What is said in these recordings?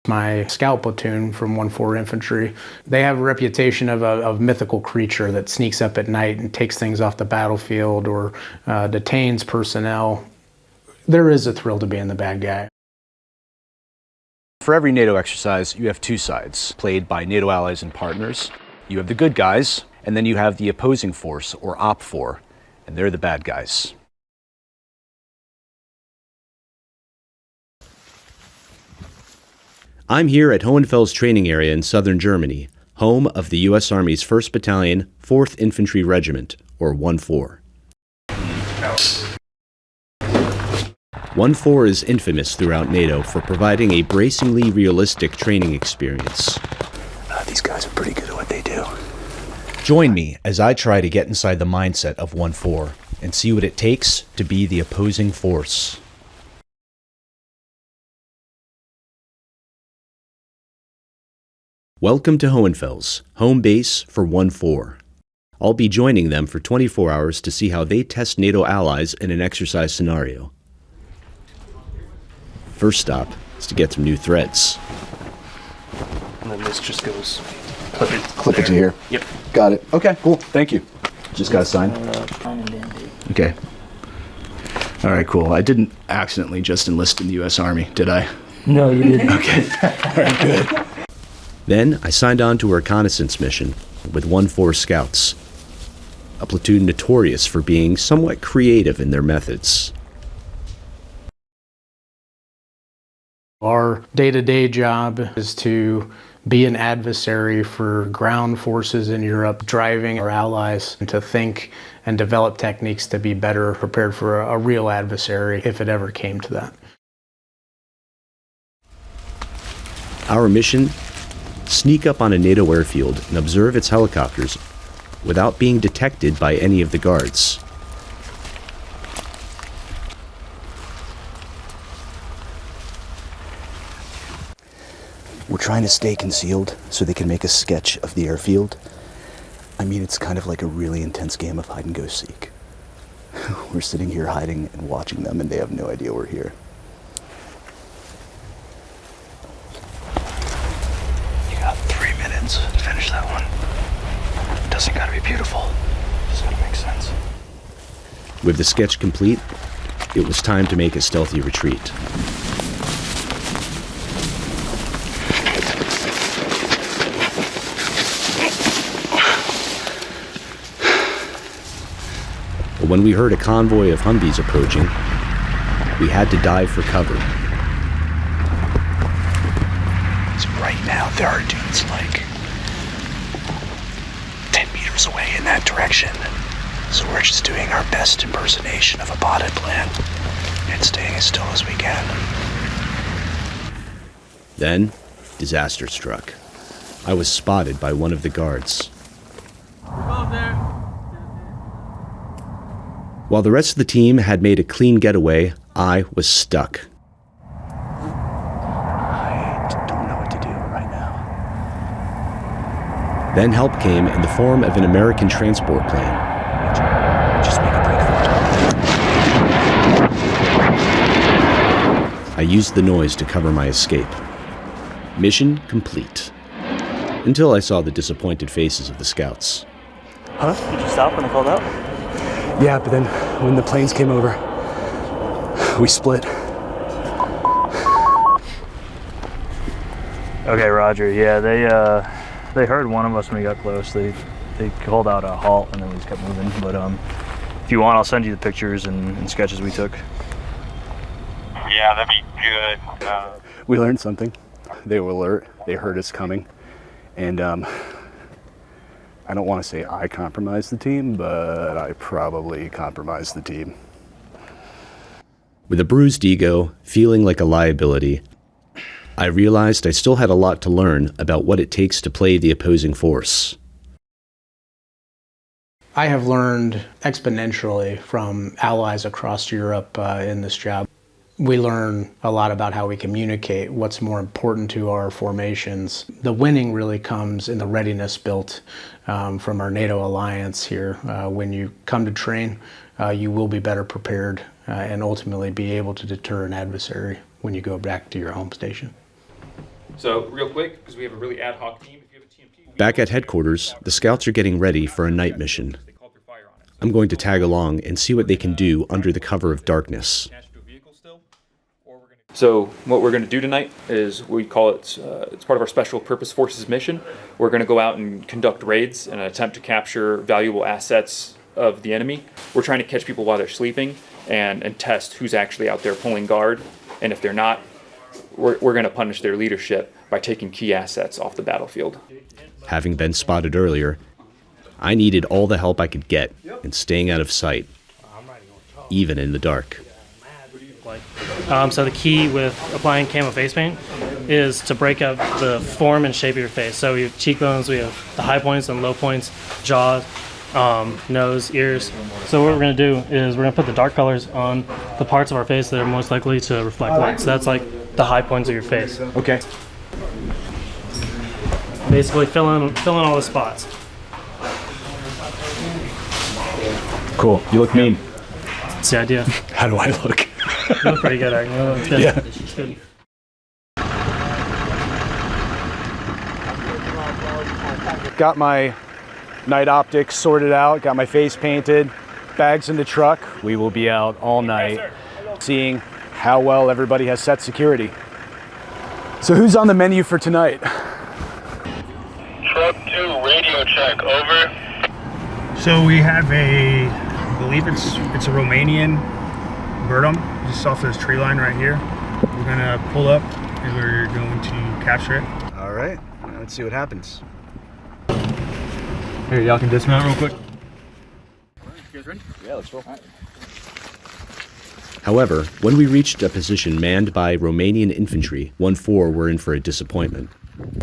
My scout platoon from 1-4 Infantry, they have a reputation of a mythical creature that sneaks up at night and takes things off the battlefield or detains personnel. There is a thrill to being the bad guy. For every NATO exercise, you have two sides, played by NATO allies and partners. You have the good guys, and then you have the opposing force, or Opps4, and they're the bad guys. I'm here at Hohenfels training area in southern Germany, home of the U.S. Army's 1st Battalion, 4th Infantry Regiment, or 1-4. 1-4 is infamous throughout NATO for providing a bracingly realistic training experience. These guys are pretty good at what they do. Join me as I try to get inside the mindset of 1-4 and see what it takes to be the opposing force. Welcome to Hohenfels, home base for 1-4. I'll be joining them for 24 hours to see how they test NATO allies in an exercise scenario. First stop is to get some new threads. And then this just goes, Clip it to here. Yep. Got it. Okay, cool. Thank you. Just got to sign. Okay. All right, cool. I didn't accidentally just enlist in the U.S. Army, did I? No, you didn't. Okay. All right, good. Then I signed on to a reconnaissance mission with 1-4 Scouts, a platoon notorious for being somewhat creative in their methods. Our day-to-day job is to be an adversary for ground forces in Europe, driving our allies to think and develop techniques to be better prepared for a real adversary if it ever came to that. Our mission: sneak up on a NATO airfield and observe its helicopters without being detected by any of the guards. We're trying to stay concealed so they can make a sketch of the airfield. I mean, it's kind of like a really intense game of hide and go seek. We're sitting here hiding and watching them, and they have no idea we're here. You got 3 minutes to finish that one. It doesn't gotta be beautiful. It's gotta make sense. With the sketch complete, it was time to make a stealthy retreat. But when we heard a convoy of Humvees approaching, we had to dive for cover. So right now, there are dudes like 10 meters away in that direction. So we're just doing our best impersonation of a potted plant and staying as still as we can. Then, disaster struck. I was spotted by one of the guards. While the rest of the team had made a clean getaway, I was stuck. I don't know what to do right now. Then help came in the form of an American transport plane. Just make a break for it. I used the noise to cover my escape. Mission complete. Until I saw the disappointed faces of the scouts. Huh? Did you stop when they called out? Yeah, but then when the planes came over, we split. Okay, Roger. Yeah, they heard one of us when we got close. They called out a halt, and then we just kept moving. But if you want, I'll send you the pictures and sketches we took. Yeah, that'd be good. We learned something. They were alert. They heard us coming, and I don't want to say I compromised the team, but I probably compromised the team. With a bruised ego, feeling like a liability, I realized I still had a lot to learn about what it takes to play the opposing force. I have learned exponentially from allies across Europe in this job. We learn a lot about how we communicate, what's more important to our formations. The winning really comes in the readiness built from our NATO alliance here. When you come to train, you will be better prepared and ultimately be able to deter an adversary when you go back to your home station. So real quick, because we have a really ad hoc team, if you have a TMP... Back at headquarters, the scouts are getting ready for a night mission. I'm going to tag along and see what they can do under the cover of darkness. So what we're going to do tonight is, we call it, it's part of our Special Purpose Forces mission. We're going to go out and conduct raids in an attempt to capture valuable assets of the enemy. We're trying to catch people while they're sleeping and test who's actually out there pulling guard. And if they're not, we're going to punish their leadership by taking key assets off the battlefield. Having been spotted earlier, I needed all the help I could get in staying out of sight, even in the dark. So the key with applying camo face paint is to break up the form and shape of your face. So we have cheekbones, we have the high points and low points, jaw, nose, ears. So what we're going to do is we're going to put the dark colors on the parts of our face that are most likely to reflect light. So that's like the high points of your face. Okay. Basically fill in all the spots. Cool. You look mean. That's the idea. How do I look? You look pretty good, actually. You look good. Yeah. Good. Got my night optics sorted out, got my face painted, bags in the truck. We will be out all night seeing how well everybody has set security. So who's on the menu for tonight? Truck 2, radio check, over. So we have I believe it's a Romanian Bertum, just off this tree line right here. We're gonna pull up and we're going to capture it. All right, let's see what happens. Here, y'all can dismount real quick. You guys ready? Yeah, let's roll. However, when we reached a position manned by Romanian infantry, 1-4 were in for a disappointment.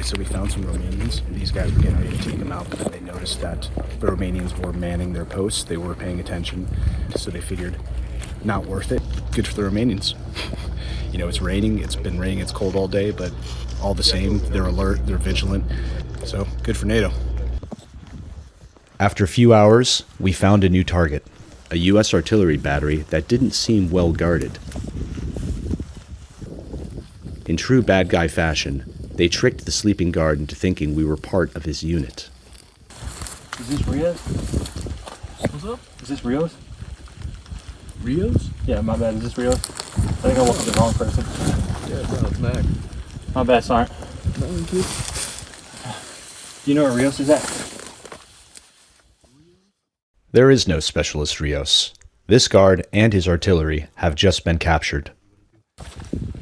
So we found some Romanians. These guys were getting ready to take them out, but they noticed that the Romanians were manning their posts. They were paying attention, so they figured, not worth it. Good for the Romanians. You know, it's raining, it's been raining, it's cold all day, but all the same, they're alert, they're vigilant. So, good for NATO. After a few hours, we found a new target, a U.S. artillery battery that didn't seem well guarded. In true bad guy fashion, they tricked the sleeping guard into thinking we were part of his unit. Is this Rios? What's up? Is this Rios? Rios? Yeah, my bad. Is this Rios? I think I woke up the wrong person. Yeah, bro, it's Mac. My bad, sorry. No, good. Do you know where Rios is at? There is no Specialist Rios. This guard and his artillery have just been captured.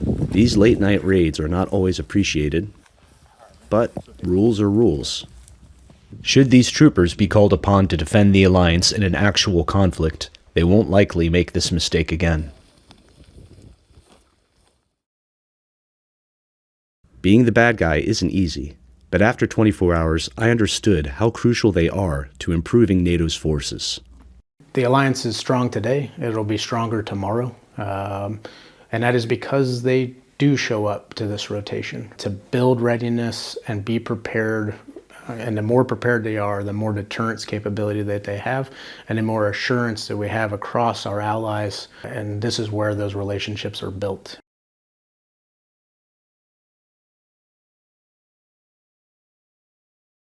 These late-night raids are not always appreciated, but rules are rules. Should these troopers be called upon to defend the Alliance in an actual conflict, they won't likely make this mistake again. Being the bad guy isn't easy, but after 24 hours, I understood how crucial they are to improving NATO's forces. The Alliance is strong today. It'll be stronger tomorrow. And that is because they do show up to this rotation to build readiness and be prepared. And the more prepared they are, the more deterrence capability that they have, and the more assurance that we have across our allies. And this is where those relationships are built.